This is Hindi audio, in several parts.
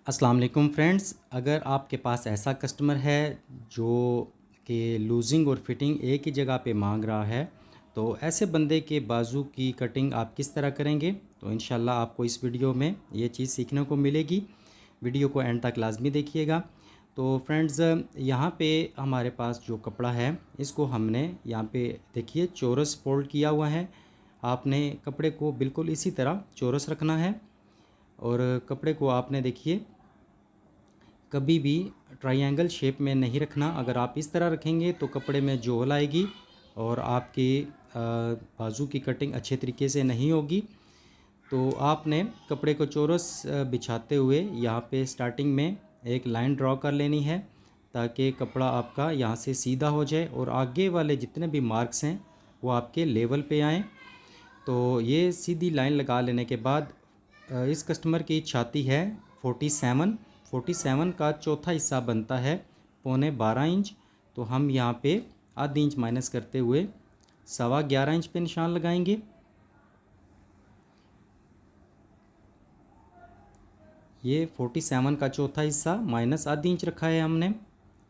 अस्सलाम वालेकुम फ्रेंड्स। अगर आपके पास ऐसा कस्टमर है जो कि लूज़िंग और फिटिंग एक ही जगह पे मांग रहा है, तो ऐसे बंदे के बाजू की कटिंग आप किस तरह करेंगे, तो इंशाल्लाह आपको इस वीडियो में ये चीज़ सीखने को मिलेगी। वीडियो को एंड तक लाजमी देखिएगा। तो फ्रेंड्स, यहाँ पे हमारे पास जो कपड़ा है इसको हमने यहाँ पे देखिए चौरस फोल्ड किया हुआ है। आपने कपड़े को बिल्कुल इसी तरह चौरस रखना है और कपड़े को आपने देखिए कभी भी ट्रायंगल शेप में नहीं रखना। अगर आप इस तरह रखेंगे तो कपड़े में जोल आएगी और आपकी बाजू की कटिंग अच्छे तरीके से नहीं होगी। तो आपने कपड़े को चौरस बिछाते हुए यहाँ पे स्टार्टिंग में एक लाइन ड्रॉ कर लेनी है ताकि कपड़ा आपका यहाँ से सीधा हो जाए और आगे वाले जितने भी मार्क्स हैं वो आपके लेवल पे आएँ। तो ये सीधी लाइन लगा लेने के बाद इस कस्टमर की छाती है 47 का चौथा हिस्सा बनता है 11.25 इंच। तो हम यहाँ पे आधी इंच माइनस करते हुए 11.25 इंच पे निशान लगाएंगे। ये 47 का चौथा हिस्सा माइनस आधी इंच रखा है हमने।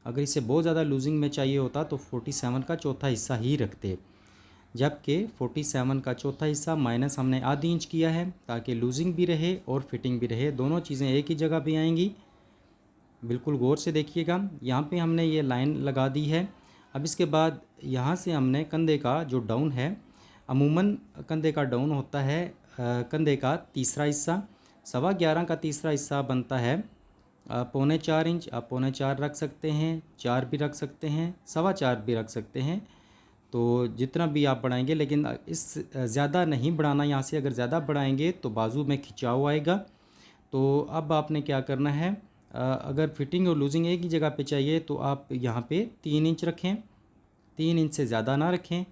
अगर इसे बहुत ज़्यादा लूजिंग में चाहिए होता तो 47 का चौथा हिस्सा ही रखते, जबकि 47 का चौथा हिस्सा माइनस हमने आधी इंच किया है ताकि लूजिंग भी रहे और फिटिंग भी रहे, दोनों चीज़ें एक ही जगह पे आएंगी। बिल्कुल गौर से देखिएगा। यहाँ पे हमने ये लाइन लगा दी है। अब इसके बाद यहाँ से हमने कंधे का जो डाउन है, अमूमन कंधे का डाउन होता है कंधे का तीसरा हिस्सा। 11.25 का तीसरा हिस्सा बनता है 4.25 इंच। आप 4.25 रख सकते हैं, 4 भी रख सकते हैं, 4.25 भी रख सकते हैं। तो जितना भी आप बढ़ाएंगे, लेकिन इस ज़्यादा नहीं बढ़ाना। यहाँ से अगर ज़्यादा बढ़ाएंगे तो बाजू में खिंचाव आएगा। तो अब आपने क्या करना है, अगर फिटिंग और लूजिंग एक ही जगह पे चाहिए तो आप यहाँ पे 3 इंच रखें, 3 इंच से ज़्यादा ना रखें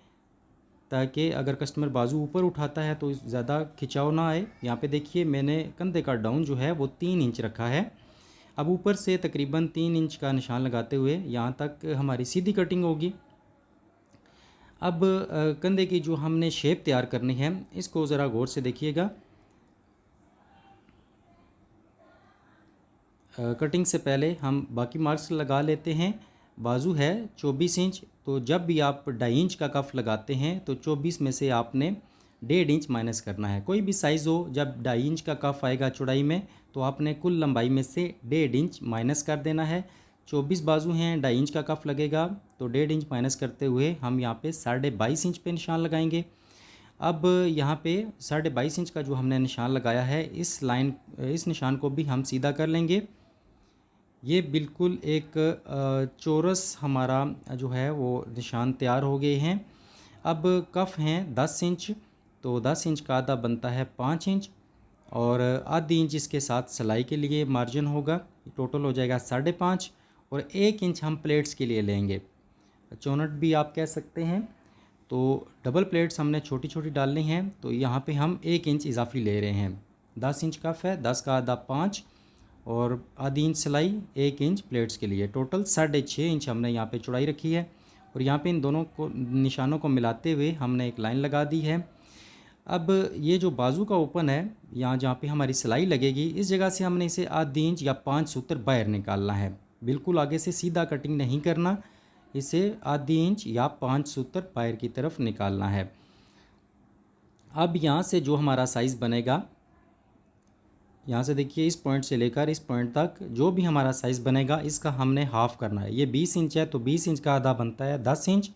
ताकि अगर कस्टमर बाजू ऊपर उठाता है तो ज़्यादा खिंचाव ना आए। यहाँ पे देखिए मैंने कंधे का डाउन जो है वो 3 इंच रखा है। अब ऊपर से तकरीबन 3 इंच का निशान लगाते हुए यहाँ तक हमारी सीधी कटिंग होगी। अब कंधे की जो हमने शेप तैयार करनी है इसको ज़रा गौर से देखिएगा। कटिंग से पहले हम बाकी मार्क्स लगा लेते हैं। बाजू है 24 इंच, तो जब भी आप 2.5 इंच का कफ लगाते हैं तो 24 में से आपने 1.5 इंच माइनस करना है। कोई भी साइज़ हो, जब 2.5 इंच का कफ आएगा चौड़ाई में तो आपने कुल लंबाई में से 1.5 इंच माइनस कर देना है। 24 बाजू हैं, 2.5 इंच का कफ लगेगा तो 1.5 इंच माइनस करते हुए हम यहाँ पे 22.5 इंच पे निशान लगाएंगे। अब यहाँ पे 22.5 इंच का जो हमने निशान लगाया है, इस निशान को भी हम सीधा कर लेंगे। ये बिल्कुल एक चौरस हमारा जो है वो निशान तैयार हो गए हैं। अब कफ हैं 10 इंच, तो 10 इंच का आधा बनता है 5 इंच और आधी इंच इसके साथ सिलाई के लिए मार्जिन होगा। टोटल हो जाएगा 5.5 और 1 इंच हम प्लेट्स के लिए लेंगे, चौनट भी आप कह सकते हैं। तो डबल प्लेट्स हमने छोटी छोटी डालनी हैं, तो यहाँ पे हम 1 इंच इजाफी ले रहे हैं। 10 इंच कफ है, 10 का आधा 5 और आधी इंच सिलाई 1 इंच प्लेट्स के लिए। टोटल 6.5 इंच हमने यहाँ पे चौड़ाई रखी है और यहाँ पे इन दोनों को निशानों को मिलाते हुए हमने एक लाइन लगा दी है। अब ये जो बाजू का ओपन है, यहाँ जहाँ पे हमारी सिलाई लगेगी, इस जगह से हमने इसे आधी इंच या 5 सूत्र बाहर निकालना है। बिल्कुल आगे से सीधा कटिंग नहीं करना, इसे आधी इंच या 5 सूत्र बाहर की तरफ निकालना है। अब यहाँ से जो हमारा साइज़ बनेगा, यहाँ से देखिए इस पॉइंट से लेकर इस पॉइंट तक जो भी हमारा साइज़ बनेगा इसका हमने हाफ़ करना है। ये 20 इंच है तो 20 इंच का आधा बनता है 10 इंच।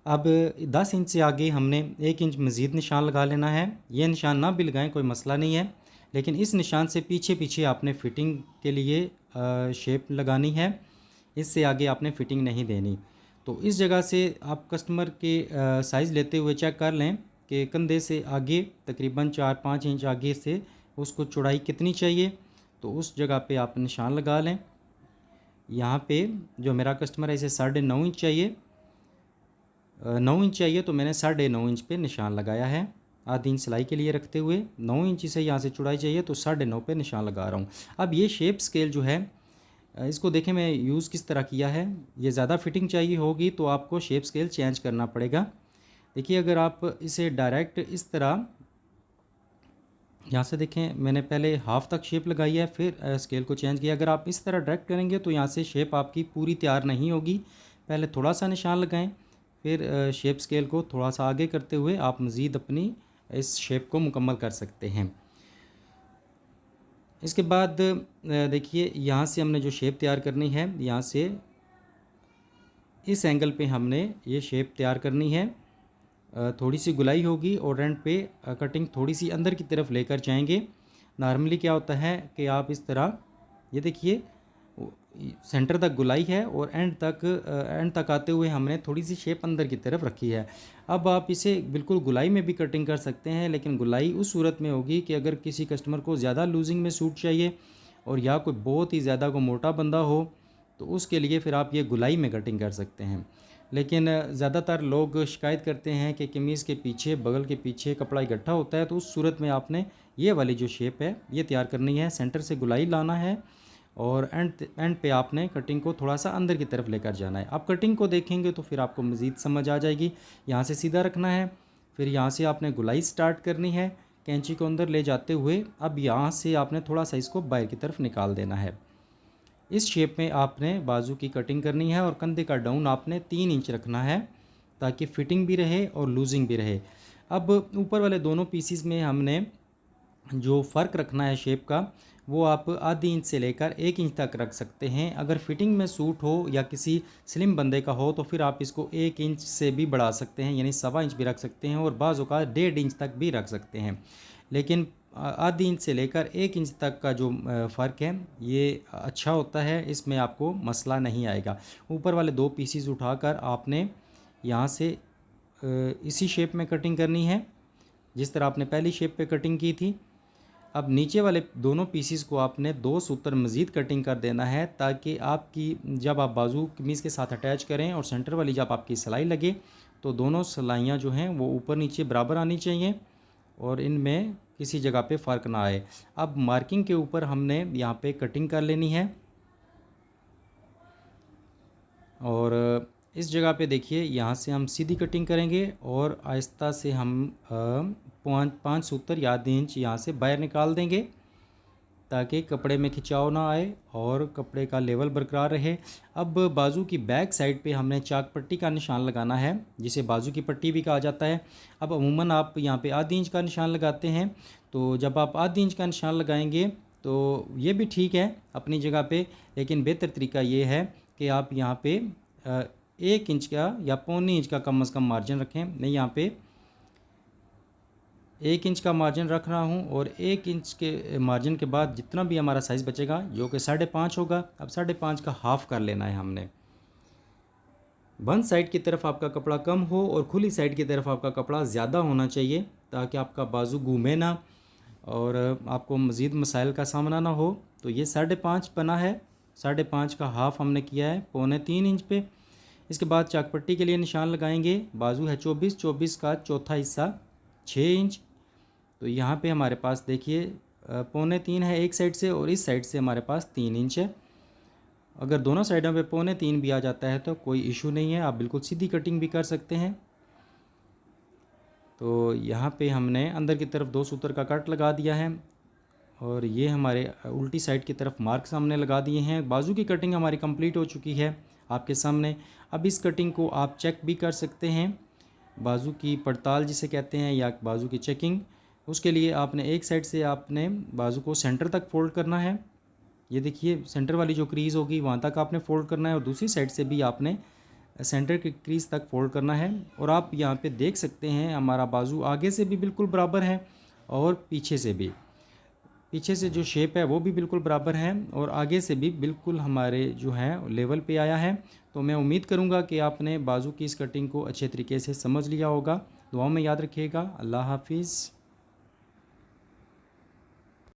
अब 10 इंच से आगे हमने 1 इंच मज़ीद निशान लगा लेना है। ये निशान ना भी लगाएं कोई मसला नहीं है, लेकिन इस निशान से पीछे पीछे आपने फ़िटिंग के लिए शेप लगानी है, इससे आगे आपने फ़िटिंग नहीं देनी। तो इस जगह से आप कस्टमर के साइज़ लेते हुए चेक कर लें कि कंधे से आगे तकरीबन 4-5 इंच आगे से उसको चौड़ाई कितनी चाहिए, तो उस जगह पे आप निशान लगा लें। यहाँ पे जो मेरा कस्टमर है इसे 9.5 इंच चाहिए, 9 इंच चाहिए तो मैंने 9.5 इंच पे निशान लगाया है। आधी इंच सिलाई के लिए रखते हुए 9 इंच से यहाँ से चौड़ाई चाहिए तो 9.5 पे निशान लगा रहा हूँ। अब ये शेप स्केल जो है इसको देखें मैं यूज़ किस तरह किया है। ये ज़्यादा फिटिंग चाहिए होगी तो आपको शेप स्केल चेंज करना पड़ेगा। देखिए अगर आप इसे डायरेक्ट इस तरह यहाँ से देखें मैंने पहले हाफ़ तक शेप लगाई है, फिर स्केल को चेंज किया। अगर आप इस तरह डायरेक्ट करेंगे तो यहाँ से शेप आपकी पूरी तैयार नहीं होगी। पहले थोड़ा सा निशान लगाएं, फिर शेप स्केल को थोड़ा सा आगे करते हुए आप मज़ीद अपनी इस शेप को मुकम्मल कर सकते हैं। इसके बाद देखिए यहाँ से हमने जो शेप तैयार करनी है, यहाँ से इस एंगल पे हमने ये शेप तैयार करनी है। थोड़ी सी गुलाई होगी और एंड पे कटिंग थोड़ी सी अंदर की तरफ लेकर जाएंगे। नॉर्मली क्या होता है कि आप इस तरह, ये देखिए सेंटर तक गुलाई है और एंड तक आते हुए हमने थोड़ी सी शेप अंदर की तरफ रखी है। अब आप इसे बिल्कुल गुलाई में भी कटिंग कर सकते हैं, लेकिन गुलाई उस सूरत में होगी कि अगर किसी कस्टमर को ज़्यादा लूजिंग में सूट चाहिए और या कोई बहुत ही ज़्यादा को मोटा बंदा हो, तो उसके लिए फिर आप ये गुलाई में कटिंग कर सकते हैं। लेकिन ज़्यादातर लोग शिकायत करते हैं कि कमीज़ के पीछे, बगल के पीछे कपड़ा इकट्ठा होता है, तो उस सूरत में आपने ये वाली जो शेप है ये तैयार करनी है। सेंटर से गुलाई लाना है और एंड पे आपने कटिंग को थोड़ा सा अंदर की तरफ लेकर जाना है। आप कटिंग को देखेंगे तो फिर आपको मज़ीद समझ आ जाएगी। यहाँ से सीधा रखना है, फिर यहाँ से आपने गुलाई स्टार्ट करनी है कैंची को अंदर ले जाते हुए। अब यहाँ से आपने थोड़ा सा इसको बाहर की तरफ निकाल देना है। इस शेप में आपने बाजू की कटिंग करनी है और कंधे का डाउन आपने 3 इंच रखना है ताकि फिटिंग भी रहे और लूजिंग भी रहे। अब ऊपर वाले दोनों पीसीस में हमने जो फ़र्क रखना है शेप का, वो आप आधी इंच से लेकर 1 इंच तक रख सकते हैं। अगर फिटिंग में सूट हो या किसी स्लिम बंदे का हो तो फिर आप इसको 1 इंच से भी बढ़ा सकते हैं, यानी 1.25 इंच भी रख सकते हैं और बाज़ औक़ात 1.5 इंच तक भी रख सकते हैं। लेकिन आधी इंच से लेकर 1 इंच तक का जो फ़र्क है ये अच्छा होता है, इसमें आपको मसला नहीं आएगा। ऊपर वाले 2 पीसीस उठाकर आपने यहाँ से इसी शेप में कटिंग करनी है जिस तरह आपने पहली शेप पे कटिंग की थी। अब नीचे वाले दोनों पीसीस को आपने 2 सूत्र मज़ीद कटिंग कर देना है ताकि आपकी जब आप बाजू कमीज़ के साथ अटैच करें और सेंटर वाली जब आपकी सिलाई लगे तो दोनों सिलाइयाँ जो हैं वो ऊपर नीचे बराबर आनी चाहिए और इनमें किसी जगह पे फ़र्क ना आए। अब मार्किंग के ऊपर हमने यहाँ पे कटिंग कर लेनी है और इस जगह पे देखिए यहाँ से हम सीधी कटिंग करेंगे और आहिस्ता से हम 5 सूत्र या आधी इंच यहाँ से बाहर निकाल देंगे ताकि कपड़े में खिंचाव ना आए और कपड़े का लेवल बरकरार रहे। अब बाजू की बैक साइड पे हमने चाक पट्टी का निशान लगाना है जिसे बाजू की पट्टी भी कहा जाता है। अब अमूमन आप यहाँ पे आधी इंच का निशान लगाते हैं, तो जब आप आधी इंच का निशान लगाएंगे तो ये भी ठीक है अपनी जगह पे, लेकिन बेहतर तरीका ये है कि आप यहाँ पे 1 इंच का या पौनी इंच का कम से कम मार्जिन रखें। मैं यहाँ पे 1 इंच का मार्जिन रख रहा हूँ और 1 इंच के मार्जिन के बाद जितना भी हमारा साइज़ बचेगा जो कि 5.5 होगा, अब 5.5 का हाफ़ कर लेना है हमने। बंद साइड की तरफ आपका कपड़ा कम हो और खुली साइड की तरफ आपका कपड़ा ज़्यादा होना चाहिए ताकि आपका बाजू घूमे ना और आपको मज़ीद मसाइल का सामना ना हो। तो ये 5.5 बना है, 5.5 का हाफ़ हमने किया है 3.25 इंच पे। इसके बाद चाकपट्टी के लिए निशान लगाएंगे। बाजू है 24 का चौथा हिस्सा 6 इंच। तो यहाँ पे हमारे पास देखिए 3.25 है एक साइड से और इस साइड से हमारे पास 3 इंच है। अगर दोनों साइडों पे 3.25 भी आ जाता है तो कोई इशू नहीं है, आप बिल्कुल सीधी कटिंग भी कर सकते हैं। तो यहाँ पे हमने अंदर की तरफ 2 सूत्र का कट लगा दिया है और ये हमारे उल्टी साइड की तरफ मार्क्स हमने लगा दिए हैं। बाजू की कटिंग हमारी कंप्लीट हो चुकी है आपके सामने। अब इस कटिंग को आप चेक भी कर सकते हैं, बाजू की पड़ताल जिसे कहते हैं या बाजू की चेकिंग। उसके लिए आपने एक साइड से आपने बाजू को सेंटर तक फोल्ड करना है। ये देखिए सेंटर वाली जो क्रीज़ होगी वहाँ तक आपने फ़ोल्ड करना है और दूसरी साइड से भी आपने सेंटर की क्रीज़ तक फ़ोल्ड करना है। और आप यहाँ पे देख सकते हैं हमारा बाजू आगे से भी बिल्कुल बराबर है और पीछे से भी, पीछे से जो शेप है वो भी बिल्कुल बराबर है और आगे से भी बिल्कुल हमारे जो है लेवल पे आया है। तो मैं उम्मीद करूँगा कि आपने बाजू की इस कटिंग को अच्छे तरीके से समझ लिया होगा। दुआओं में याद रखिएगा। अल्लाह हाफिज़।